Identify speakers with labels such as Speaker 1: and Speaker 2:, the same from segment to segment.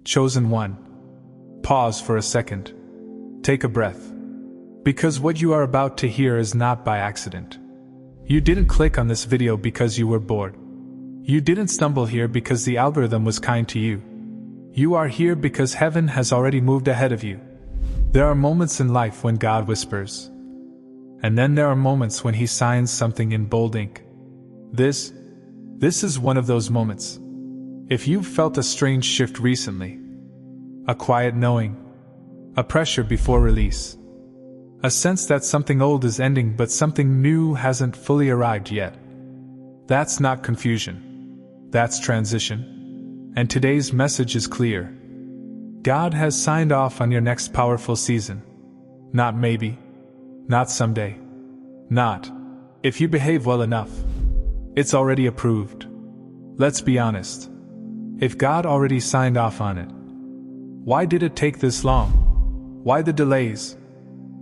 Speaker 1: Chosen one. Pause for a second. Take a breath. Because what you are about to hear is not by accident. You didn't click on this video because you were bored. You didn't stumble here because the algorithm was kind to you. You are here because heaven has already moved ahead of you. There are moments in life when God whispers. And then there are moments when He signs something in bold ink. This is one of those moments. If you've felt a strange shift recently, a quiet knowing, a pressure before release, a sense that something old is ending but something new hasn't fully arrived yet, that's not confusion. That's transition. And today's message is clear. God has signed off on your next powerful season. Not maybe. Not someday. Not if you behave well enough. It's already approved. Let's be honest. If God already signed off on it, why did it take this long? Why the delays?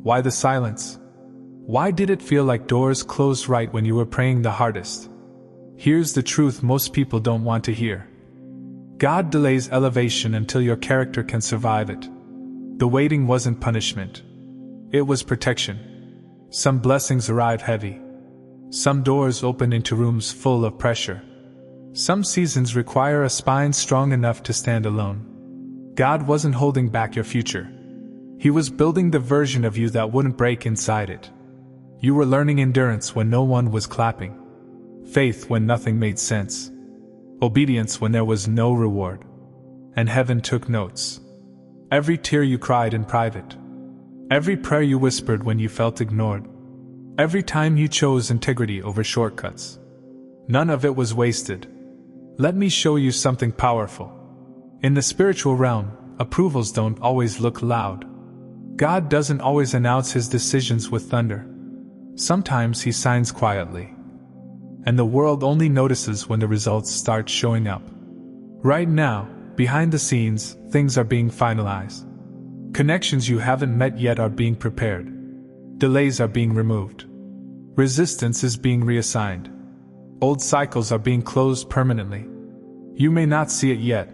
Speaker 1: Why the silence? Why did it feel like doors closed right when you were praying the hardest? Here's the truth most people don't want to hear. God delays elevation until your character can survive it. The waiting wasn't punishment. It was protection. Some blessings arrive heavy. Some doors open into rooms full of pressure. Some seasons require a spine strong enough to stand alone. God wasn't holding back your future. He was building the version of you that wouldn't break inside it. You were learning endurance when no one was clapping. Faith when nothing made sense. Obedience when there was no reward. And heaven took notes. Every tear you cried in private. Every prayer you whispered when you felt ignored. Every time you chose integrity over shortcuts. None of it was wasted. Let me show you something powerful. In the spiritual realm, approvals don't always look loud. God doesn't always announce His decisions with thunder. Sometimes He signs quietly. And the world only notices when the results start showing up. Right now, behind the scenes, things are being finalized. Connections you haven't met yet are being prepared. Delays are being removed. Resistance is being reassigned. Old cycles are being closed permanently. You may not see it yet.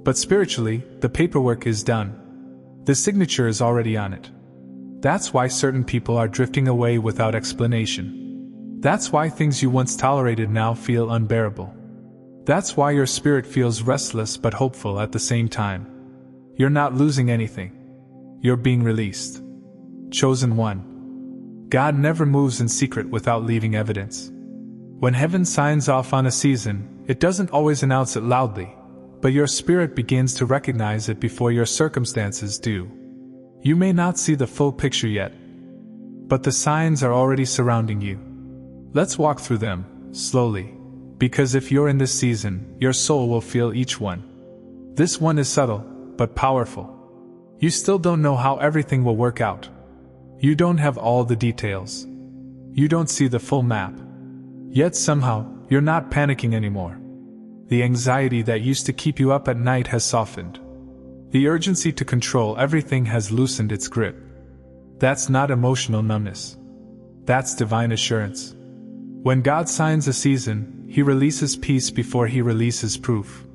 Speaker 1: But spiritually, the paperwork is done. The signature is already on it. That's why certain people are drifting away without explanation. That's why things you once tolerated now feel unbearable. That's why your spirit feels restless but hopeful at the same time. You're not losing anything. You're being released. Chosen one. God never moves in secret without leaving evidence. When heaven signs off on a season, it doesn't always announce it loudly, but your spirit begins to recognize it before your circumstances do. You may not see the full picture yet, but the signs are already surrounding you. Let's walk through them, slowly, because if you're in this season, your soul will feel each one. This one is subtle, but powerful. You still don't know how everything will work out. You don't have all the details. You don't see the full map. Yet somehow, you're not panicking anymore. The anxiety that used to keep you up at night has softened. The urgency to control everything has loosened its grip. That's not emotional numbness. That's divine assurance. When God signs a season, He releases peace before He releases proof.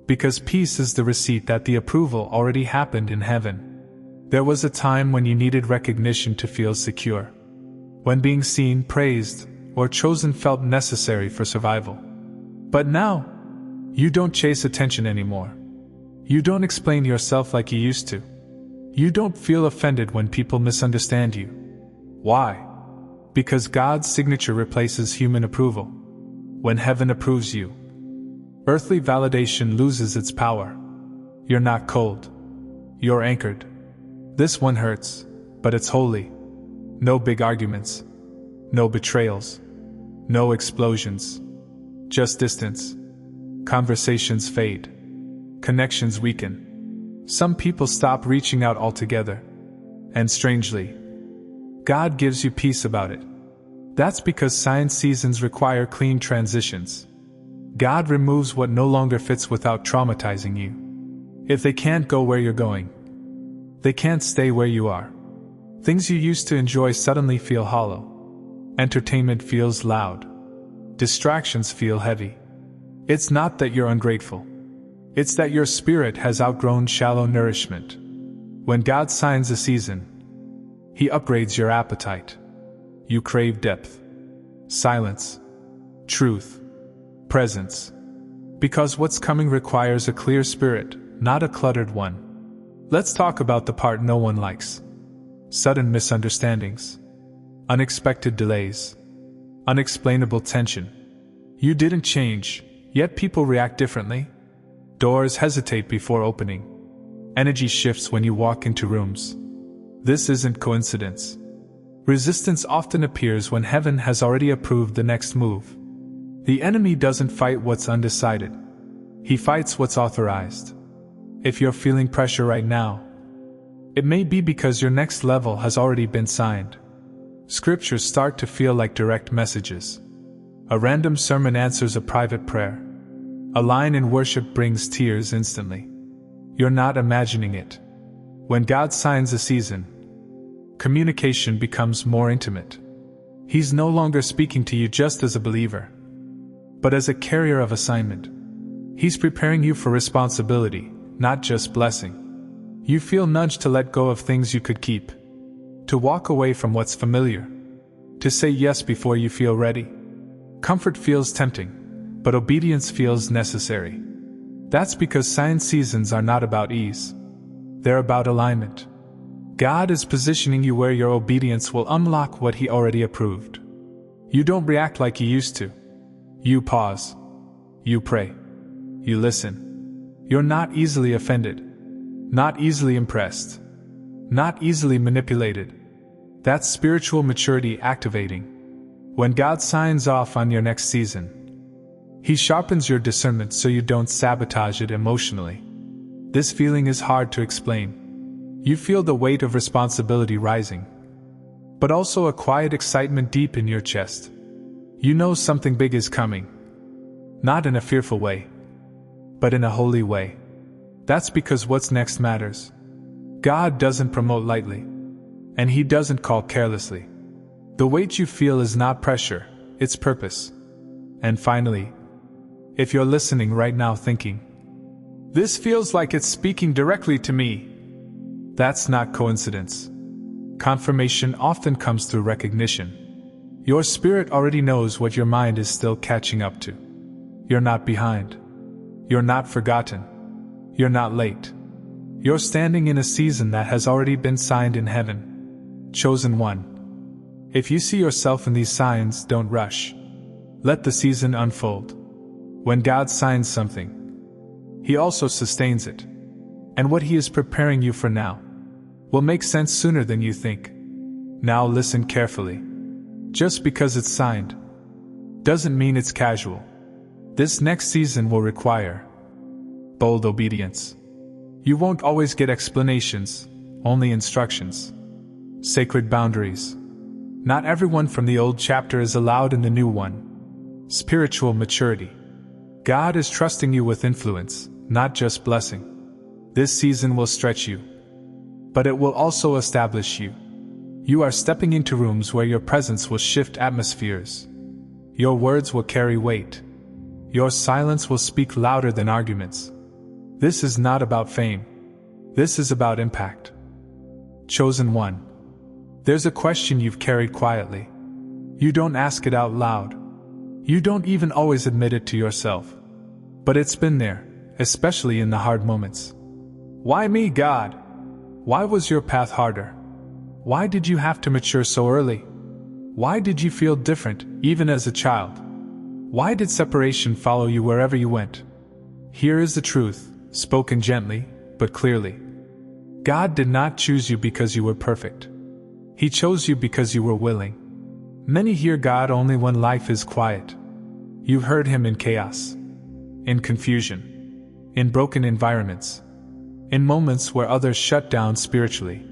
Speaker 1: Because peace is the receipt that the approval already happened in heaven. There was a time when you needed recognition to feel secure. When being seen, praised, or chosen felt necessary for survival. But now, you don't chase attention anymore. You don't explain yourself like you used to. You don't feel offended when people misunderstand you. Why? Because God's signature replaces human approval. When heaven approves you, earthly validation loses its power. You're not cold. You're anchored. This one hurts, but it's holy. No big arguments. No betrayals. No explosions. Just distance. Conversations fade. Connections weaken. Some people stop reaching out altogether. And strangely, God gives you peace about it. That's because signed seasons require clean transitions. God removes what no longer fits without traumatizing you. If they can't go where you're going, they can't stay where you are. Things you used to enjoy suddenly feel hollow. Entertainment feels loud. Distractions feel heavy. It's not that you're ungrateful. It's that your spirit has outgrown shallow nourishment. When God signs a season, He upgrades your appetite. You crave depth, silence, truth, presence. Because what's coming requires a clear spirit, not a cluttered one. Let's talk about the part no one likes. Sudden misunderstandings, unexpected delays, unexplainable tension. You didn't change, yet people react differently. Doors hesitate before opening. Energy shifts when you walk into rooms. This isn't coincidence. Resistance often appears when heaven has already approved the next move. The enemy doesn't fight what's undecided. He fights what's authorized. If you're feeling pressure right now, it may be because your next level has already been signed. Scriptures start to feel like direct messages. A random sermon answers a private prayer. A line in worship brings tears instantly. You're not imagining it. When God signs a season, communication becomes more intimate. He's no longer speaking to you just as a believer, but as a carrier of assignment. He's preparing you for responsibility, not just blessing. You feel nudged to let go of things you could keep, to walk away from what's familiar, to say yes before you feel ready. Comfort feels tempting, but obedience feels necessary. That's because signed seasons are not about ease. They're about alignment. God is positioning you where your obedience will unlock what He already approved. You don't react like you used to. You pause. You pray. You listen. You're not easily offended. Not easily impressed. Not easily manipulated. That's spiritual maturity activating. When God signs off on your next season, He sharpens your discernment so you don't sabotage it emotionally. This feeling is hard to explain. You feel the weight of responsibility rising, but also a quiet excitement deep in your chest. You know something big is coming. Not in a fearful way, but in a holy way. That's because what's next matters. God doesn't promote lightly, and He doesn't call carelessly. The weight you feel is not pressure, it's purpose. And finally, if you're listening right now thinking, "This feels like it's speaking directly to me," that's not coincidence. Confirmation often comes through recognition. Your spirit already knows what your mind is still catching up to. You're not behind. You're not forgotten. You're not late. You're standing in a season that has already been signed in heaven. Chosen one. If you see yourself in these signs, don't rush. Let the season unfold. When God signs something, He also sustains it. And what He is preparing you for now will make sense sooner than you think. Now listen carefully. Just because it's signed doesn't mean it's casual. This next season will require bold obedience. You won't always get explanations, only instructions. Sacred boundaries. Not everyone from the old chapter is allowed in the new one. Spiritual maturity. God is trusting you with influence, not just blessing. This season will stretch you, but it will also establish you. You are stepping into rooms where your presence will shift atmospheres. Your words will carry weight. Your silence will speak louder than arguments. This is not about fame. This is about impact. Chosen one. There's a question you've carried quietly. You don't ask it out loud. You don't even always admit it to yourself. But it's been there, especially in the hard moments. Why me, God? Why was your path harder? Why did you have to mature so early? Why did you feel different, even as a child? Why did separation follow you wherever you went? Here is the truth, spoken gently, but clearly. God did not choose you because you were perfect. He chose you because you were willing. Many hear God only when life is quiet. You've heard Him in chaos, in confusion, in broken environments, in moments where others shut down spiritually.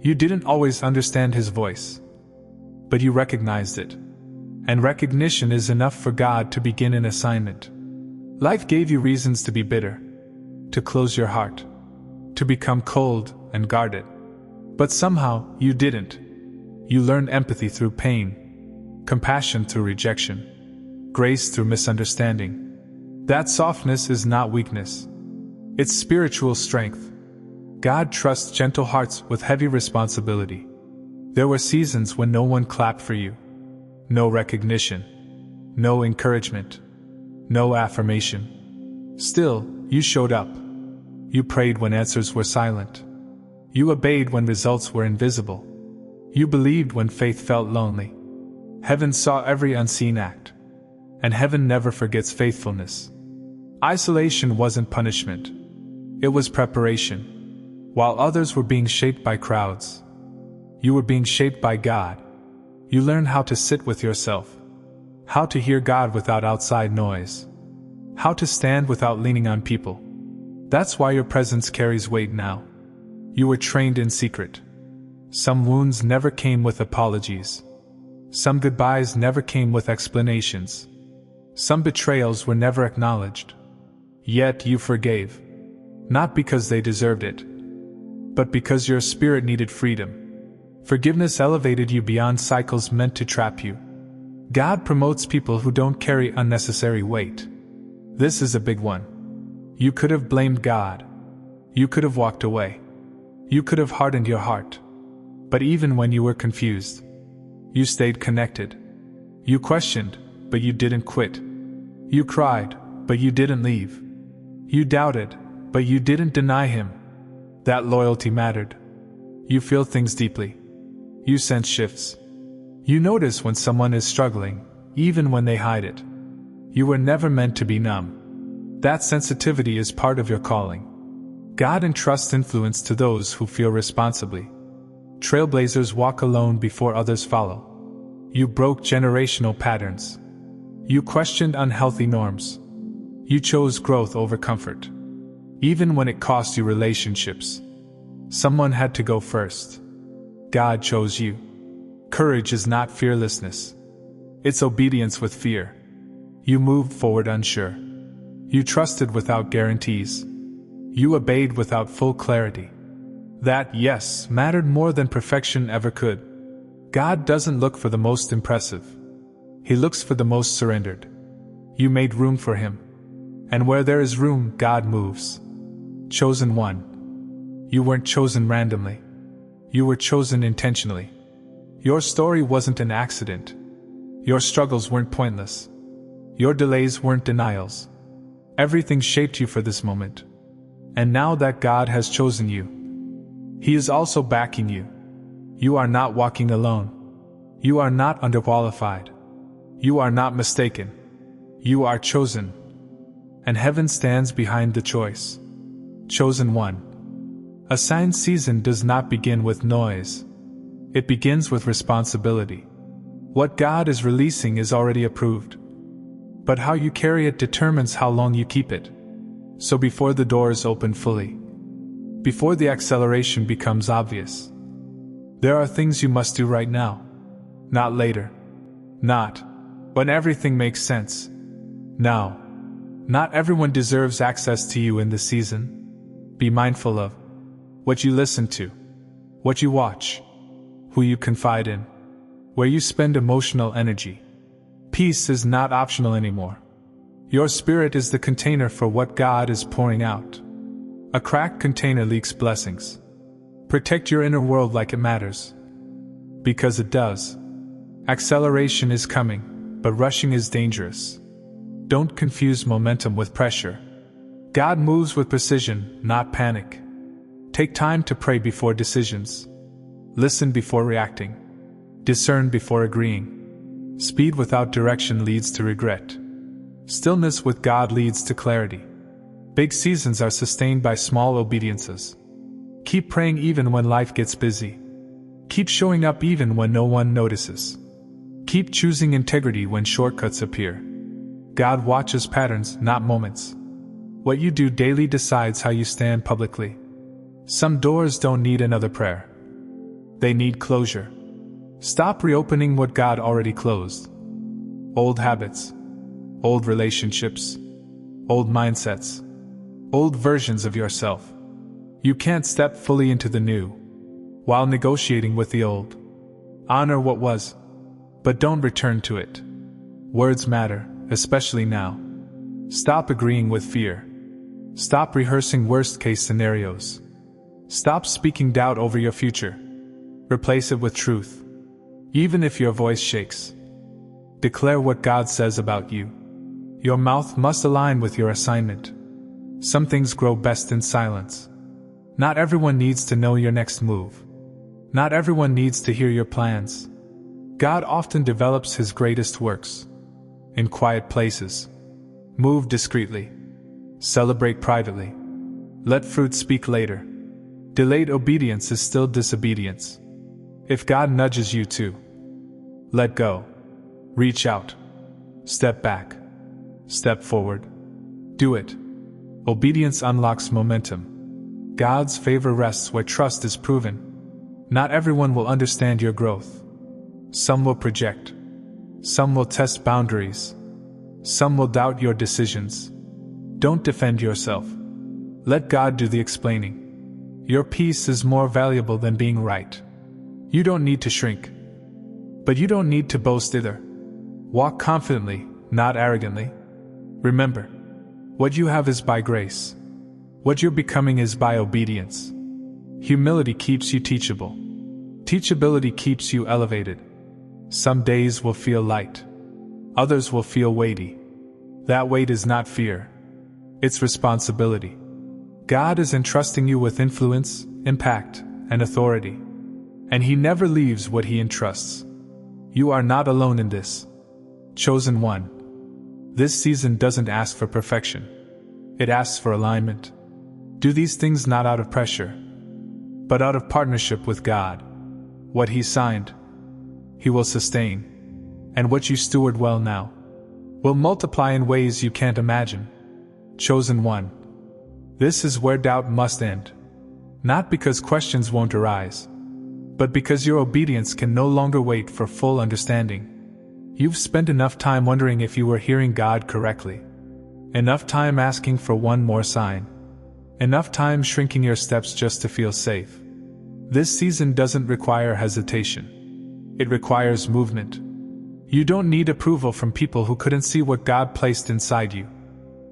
Speaker 1: You didn't always understand His voice, but you recognized it. And recognition is enough for God to begin an assignment. Life gave you reasons to be bitter, to close your heart, to become cold and guarded. But somehow, you didn't. You learned empathy through pain, compassion through rejection, grace through misunderstanding. That softness is not weakness. It's spiritual strength. God trusts gentle hearts with heavy responsibility. There were seasons when no one clapped for you. No recognition. No encouragement. No affirmation. Still, you showed up. You prayed when answers were silent. You obeyed when results were invisible. You believed when faith felt lonely. Heaven saw every unseen act. And heaven never forgets faithfulness. Isolation wasn't punishment. It was preparation. While others were being shaped by crowds, you were being shaped by God. You learned how to sit with yourself. How to hear God without outside noise. How to stand without leaning on people. That's why your presence carries weight now. You were trained in secret. Some wounds never came with apologies. Some goodbyes never came with explanations. Some betrayals were never acknowledged. Yet you forgave. Not because they deserved it, but because your spirit needed freedom. Forgiveness elevated you beyond cycles meant to trap you. God promotes people who don't carry unnecessary weight. This is a big one. You could have blamed God. You could have walked away. You could have hardened your heart. But even when you were confused, you stayed connected. You questioned, but you didn't quit. You cried, but you didn't leave. You doubted, but you didn't deny Him. That loyalty mattered. You feel things deeply. You sense shifts. You notice when someone is struggling, even when they hide it. You were never meant to be numb. That sensitivity is part of your calling. God entrusts influence to those who feel responsibly. Trailblazers walk alone before others follow. You broke generational patterns. You questioned unhealthy norms. You chose growth over comfort. Even when it cost you relationships. Someone had to go first. God chose you. Courage is not fearlessness. It's obedience with fear. You moved forward unsure. You trusted without guarantees. You obeyed without full clarity. That yes mattered more than perfection ever could. God doesn't look for the most impressive. He looks for the most surrendered. You made room for Him. And where there is room, God moves. Chosen one. You weren't chosen randomly. You were chosen intentionally. Your story wasn't an accident. Your struggles weren't pointless. Your delays weren't denials. Everything shaped you for this moment. And now that God has chosen you, He is also backing you. You are not walking alone. You are not underqualified. You are not mistaken. You are chosen. And heaven stands behind the choice. Chosen one. Assigned season does not begin with noise. It begins with responsibility. What God is releasing is already approved. But how you carry it determines how long you keep it. So before the doors open fully, before the acceleration becomes obvious, there are things you must do right now. Not later. Not when everything makes sense. Now. Not everyone deserves access to you in this season. Be mindful of what you listen to, what you watch, who you confide in, where you spend emotional energy. Peace is not optional anymore. Your spirit is the container for what God is pouring out. A cracked container leaks blessings. Protect your inner world like it matters. Because it does. Acceleration is coming, but rushing is dangerous. Don't confuse momentum with pressure. God moves with precision, not panic. Take time to pray before decisions. Listen before reacting. Discern before agreeing. Speed without direction leads to regret. Stillness with God leads to clarity. Big seasons are sustained by small obediences. Keep praying even when life gets busy. Keep showing up even when no one notices. Keep choosing integrity when shortcuts appear. God watches patterns, not moments. What you do daily decides how you stand publicly. Some doors don't need another prayer. They need closure. Stop reopening what God already closed. Old habits. Old relationships. Old mindsets. Old versions of yourself. You can't step fully into the new while negotiating with the old. Honor what was, but don't return to it. Words matter, especially now. Stop agreeing with fear. Stop rehearsing worst-case scenarios. Stop speaking doubt over your future. Replace it with truth. Even if your voice shakes, declare what God says about you. Your mouth must align with your assignment. Some things grow best in silence. Not everyone needs to know your next move. Not everyone needs to hear your plans. God often develops His greatest works in quiet places. Move discreetly. Celebrate privately. Let fruit speak later. Delayed obedience is still disobedience. If God nudges you to let go, reach out, step back, step forward, do it. Obedience unlocks momentum. God's favor rests where trust is proven. Not everyone will understand your growth. Some will project. Some will test boundaries. Some will doubt your decisions. Don't defend yourself. Let God do the explaining. Your peace is more valuable than being right. You don't need to shrink. But you don't need to boast either. Walk confidently, not arrogantly. Remember, what you have is by grace. What you're becoming is by obedience. Humility keeps you teachable. Teachability keeps you elevated. Some days will feel light. Others will feel weighty. That weight is not fear. It's responsibility. God is entrusting you with influence, impact, and authority. And He never leaves what He entrusts. You are not alone in this. Chosen one. This season doesn't ask for perfection. It asks for alignment. Do these things not out of pressure, but out of partnership with God. What He signed, He will sustain. And what you steward well now will multiply in ways you can't imagine. Chosen one. This is where doubt must end. Not because questions won't arise, but because your obedience can no longer wait for full understanding. You've spent enough time wondering if you were hearing God correctly. Enough time asking for one more sign. Enough time shrinking your steps just to feel safe. This season doesn't require hesitation. It requires movement. You don't need approval from people who couldn't see what God placed inside you.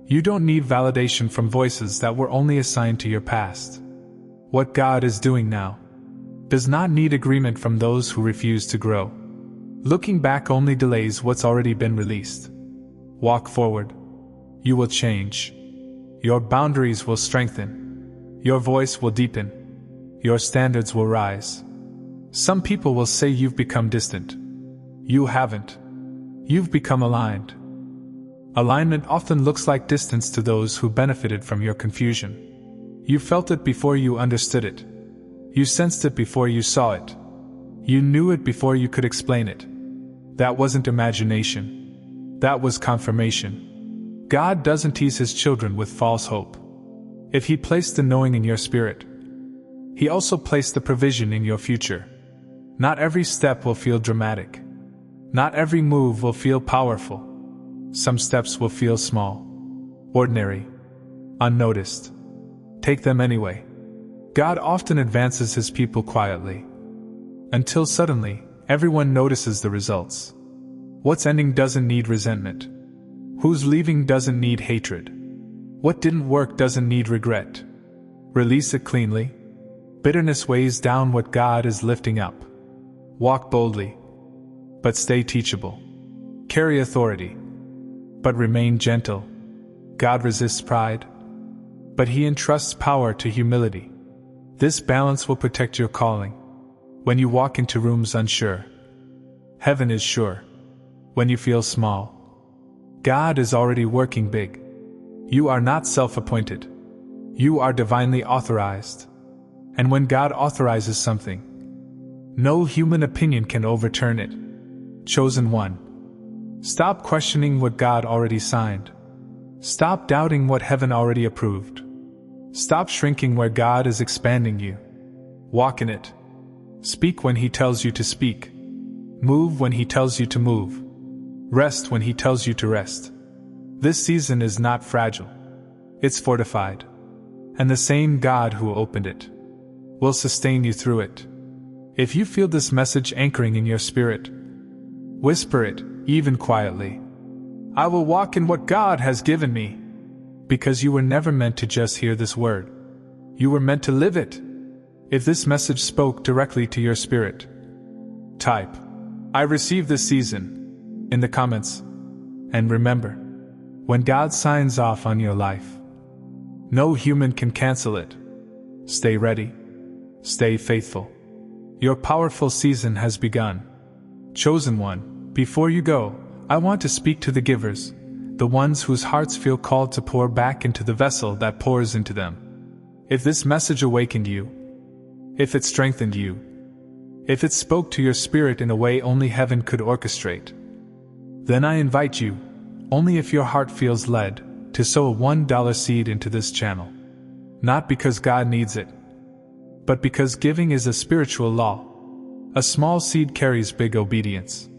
Speaker 1: You don't need validation from voices that were only assigned to your past. What God is doing now does not need agreement from those who refuse to grow. Looking back only delays what's already been released. Walk forward. You will change. Your boundaries will strengthen. Your voice will deepen. Your standards will rise. Some people will say you've become distant. You haven't. You've become aligned. Alignment often looks like distance to those who benefited from your confusion. You felt it before you understood it. You sensed it before you saw it. You knew it before you could explain it. That wasn't imagination. That was confirmation. God doesn't tease His children with false hope. If He placed the knowing in your spirit, He also placed the provision in your future. Not every step will feel dramatic. Not every move will feel powerful. Some steps will feel small, ordinary, unnoticed. Take them anyway. God often advances His people quietly, until suddenly, everyone notices the results. What's ending doesn't need resentment. Who's leaving doesn't need hatred. What didn't work doesn't need regret. Release it cleanly. Bitterness weighs down what God is lifting up. Walk boldly, but stay teachable. Carry authority, but remain gentle. God resists pride, but He entrusts power to humility. This balance will protect your calling. When you walk into rooms unsure, heaven is sure. When you feel small, God is already working big. You are not self-appointed. You are divinely authorized. And when God authorizes something, no human opinion can overturn it. Chosen one. Stop questioning what God already signed. Stop doubting what heaven already approved. Stop shrinking where God is expanding you. Walk in it. Speak when He tells you to speak. Move when He tells you to move. Rest when He tells you to rest. This season is not fragile. It's fortified. And the same God who opened it will sustain you through it. If you feel this message anchoring in your spirit, whisper it, even quietly. I will walk in what God has given me. Because you were never meant to just hear this word. You were meant to live it. If this message spoke directly to your spirit, type, "I receive this season," in the comments. And remember, when God signs off on your life, no human can cancel it. Stay ready. Stay faithful. Your powerful season has begun. Chosen one, before you go, I want to speak to the givers, the ones whose hearts feel called to pour back into the vessel that pours into them. If this message awakened you, if it strengthened you, if it spoke to your spirit in a way only heaven could orchestrate, then I invite you, only if your heart feels led, to sow a $1 seed into this channel. Not because God needs it, but because giving is a spiritual law. A small seed carries big obedience.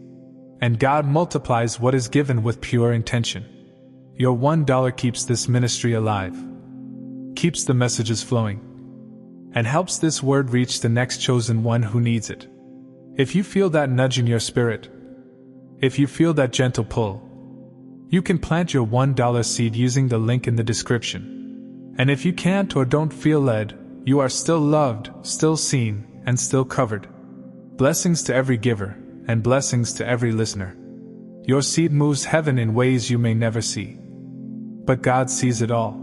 Speaker 1: And God multiplies what is given with pure intention. Your $1 keeps this ministry alive, keeps the messages flowing, and helps this word reach the next chosen one who needs it. If you feel that nudge in your spirit, if you feel that gentle pull, you can plant your $1 seed using the link in the description. And if you can't or don't feel led, you are still loved, still seen, and still covered. Blessings to every giver, and blessings to every listener. Your seed moves heaven in ways you may never see. But God sees it all.